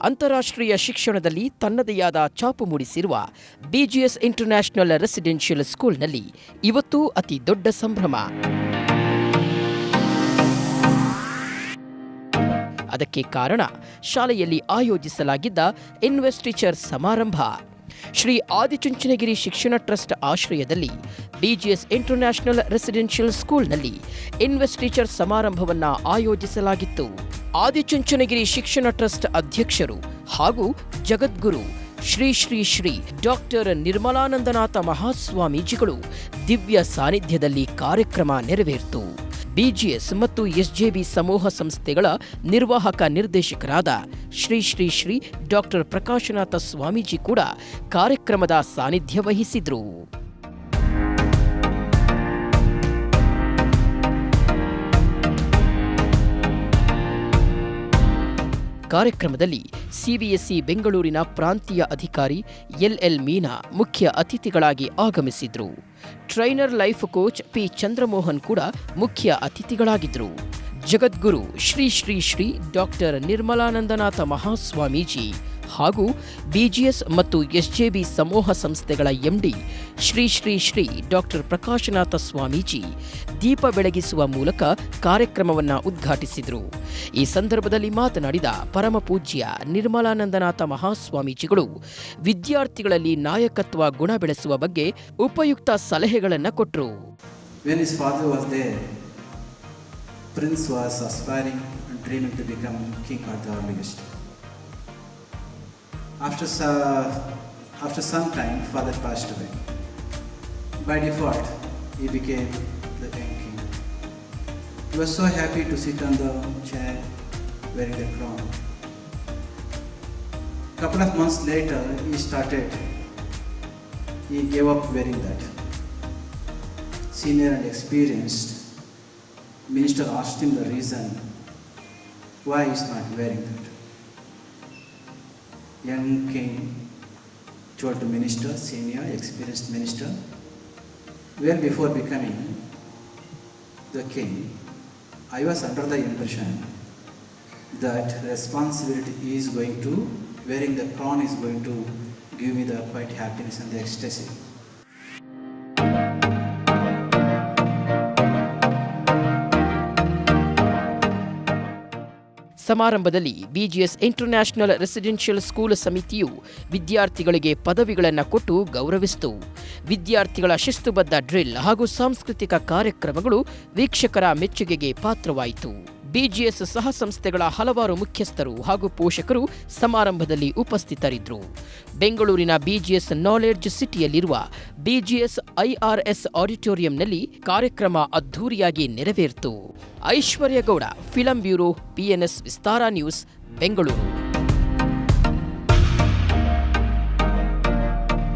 ಅಂತಾರಾಷ್ಟ್ರೀಯ ಶಿಕ್ಷಣದಲ್ಲಿ ತನ್ನದೇ ಆದ ಛಾಪು ಮೂಡಿಸಿರುವ ಬಿಜಿಎಸ್ ಇಂಟರ್ನ್ಯಾಷನಲ್ ರೆಸಿಡೆನ್ಷಿಯಲ್ ಸ್ಕೂಲ್ನಲ್ಲಿ ಇವತ್ತು ಅತಿ ದೊಡ್ಡ ಸಂಭ್ರಮ. ಅದಕ್ಕೆ ಕಾರಣ ಶಾಲೆಯಲ್ಲಿ ಆಯೋಜಿಸಲಾಗಿದ್ದ ಇನ್ವೆಸ್ಟಿಚರ್ ಸಮಾರಂಭ. ಶ್ರೀ ಆದಿಚುಂಚನಗಿರಿ ಶಿಕ್ಷಣ ಟ್ರಸ್ಟ್ ಆಶ್ರಯದಲ್ಲಿ ಬಿಜಿಎಸ್ ಇಂಟರ್ನ್ಯಾಷನಲ್ ರೆಸಿಡೆನ್ಷಿಯಲ್ ಸ್ಕೂಲ್ನಲ್ಲಿ ಇನ್ವೆಸ್ಟಿಚರ್ ಸಮಾರಂಭವನ್ನು ಆಯೋಜಿಸಲಾಗಿತ್ತು. ಆದಿಚುಂಚನಗಿರಿ ಶಿಕ್ಷಣ ಟ್ರಸ್ಟ್ ಅಧ್ಯಕ್ಷರು ಹಾಗೂ ಜಗದ್ಗುರು ಶ್ರೀ ಶ್ರೀ ಶ್ರೀ ಡಾಕ್ಟರ್ ನಿರ್ಮಲಾನಂದನಾಥ ಮಹಾಸ್ವಾಮೀಜಿಗಳು ದಿವ್ಯ ಸಾನ್ನಿಧ್ಯದಲ್ಲಿ ಕಾರ್ಯಕ್ರಮ ನೆರವೇರಿತು. ಬಿಜಿಎಸ್ ಮತ್ತು ಎಸ್ಜೆಬಿ ಸಮೂಹ ಸಂಸ್ಥೆಗಳ ನಿರ್ವಾಹಕ ನಿರ್ದೇಶಕರಾದ ಶ್ರೀ ಶ್ರೀ ಶ್ರೀ ಡಾಕ್ಟರ್ ಪ್ರಕಾಶನಾಥ ಸ್ವಾಮೀಜಿ ಕೂಡ ಕಾರ್ಯಕ್ರಮದ ಸಾನ್ನಿಧ್ಯ ವಹಿಸಿದ್ರು. ಕಾರ್ಯಕ್ರಮದಲ್ಲಿ ಸಿಬಿಎಸ್ಇ ಬೆಂಗಳೂರಿನ ಪ್ರಾಂತೀಯ ಅಧಿಕಾರಿ ಎಲ್ಎಲ್ ಮೀನಾ ಮುಖ್ಯ ಅತಿಥಿಗಳಾಗಿ ಆಗಮಿಸಿದ್ರು. Trainer life coach P Chandramohan ಕೂಡ ಮುಖ್ಯ ಅತಿಥಿಗಳಾಗಿದ್ದರು. ಜಗದ್ಗುರು ಶ್ರೀ ಶ್ರೀ ಶ್ರೀ ಡಾಕ್ಟರ್ ನಿರ್ಮಲಾನಂದನಾಥ ಮಹಾಸ್ವಾಮೀಜಿ ಹಾಗೂ ಬಿಜಿಎಸ್ ಮತ್ತು ಎಸ್ಜೆಬಿ ಸಮೂಹ ಸಂಸ್ಥೆಗಳ ಎಂಡಿ ಶ್ರೀ ಶ್ರೀ ಶ್ರೀ ಡಾಕ್ಟರ್ ಪ್ರಕಾಶನಾಥ ಸ್ವಾಮೀಜಿ ದೀಪ ಬೆಳಗಿಸುವ ಮೂಲಕ ಕಾರ್ಯಕ್ರಮವನ್ನು ಉದ್ಘಾಟಿಸಿದರು. ಈ ಸಂದರ್ಭದಲ್ಲಿ ಮಾತನಾಡಿದ ಪರಮಪೂಜ್ಯ ನಿರ್ಮಲಾನಂದನಾಥ ಮಹಾಸ್ವಾಮೀಜಿಗಳು ವಿದ್ಯಾರ್ಥಿಗಳಲ್ಲಿ ನಾಯಕತ್ವ ಗುಣ ಬೆಳೆಸುವ ಬಗ್ಗೆ ಉಪಯುಕ್ತ ಸಲಹೆಗಳನ್ನು ಕೊಟ್ಟರು. Prince was aspiring and dreaming to become king of the Middle. After some time, father passed away. By default, he became the young king. He was so happy to sit on the chair wearing the crown. Couple of months later, he gave up wearing that. Senior and experienced minister asked him the reason why he is not wearing that. Young king told the minister, senior, experienced minister, well before becoming the king, I was under the impression that responsibility is going to, wearing the crown is going to give me the quite happiness and the ecstasy. ಸಮಾರಂಭದಲ್ಲಿ BGS international residential school ಸಮಿತಿಯು ವಿದ್ಯಾರ್ಥಿಗಳಿಗೆ ಪದವಿಗಳನ್ನು ಕೊಟ್ಟು ಗೌರವಿಸಿತು. ವಿದ್ಯಾರ್ಥಿಗಳ ಶಿಸ್ತುಬದ್ಧ drill ಹಾಗೂ ಸಾಂಸ್ಕೃತಿಕ ಕಾರ್ಯಕ್ರಮಗಳು ವೀಕ್ಷಕರ ಮೆಚ್ಚುಗೆಗೆ ಪಾತ್ರವಾಯಿತು. ಬಿಜಿಎಸ್ ಸಹ ಸಂಸ್ಥೆಗಳ ಹಲವಾರು ಮುಖ್ಯಸ್ಥರು ಹಾಗೂ ಪೋಷಕರು ಸಮಾರಂಭದಲ್ಲಿ ಉಪಸ್ಥಿತರಿದ್ದರು. ಬೆಂಗಳೂರಿನ ಬಿಜಿಎಸ್ ನಾಲೆಡ್ಜ್ ಸಿಟಿಯಲ್ಲಿರುವ ಬಿಜಿಎಸ್ ಐಆರ್ಎಸ್ ಆಡಿಟೋರಿಯಂನಲ್ಲಿ ಕಾರ್ಯಕ್ರಮ ಅದ್ಧೂರಿಯಾಗಿ ನೆರವೇರಿತು. ಐಶ್ವರ್ಯ ಗೌಡ, ಫಿಲಂ ಬ್ಯೂರೋ, ಪಿಎನ್ಎಸ್ ವಿಸ್ತಾರ ನ್ಯೂಸ್, ಬೆಂಗಳೂರು.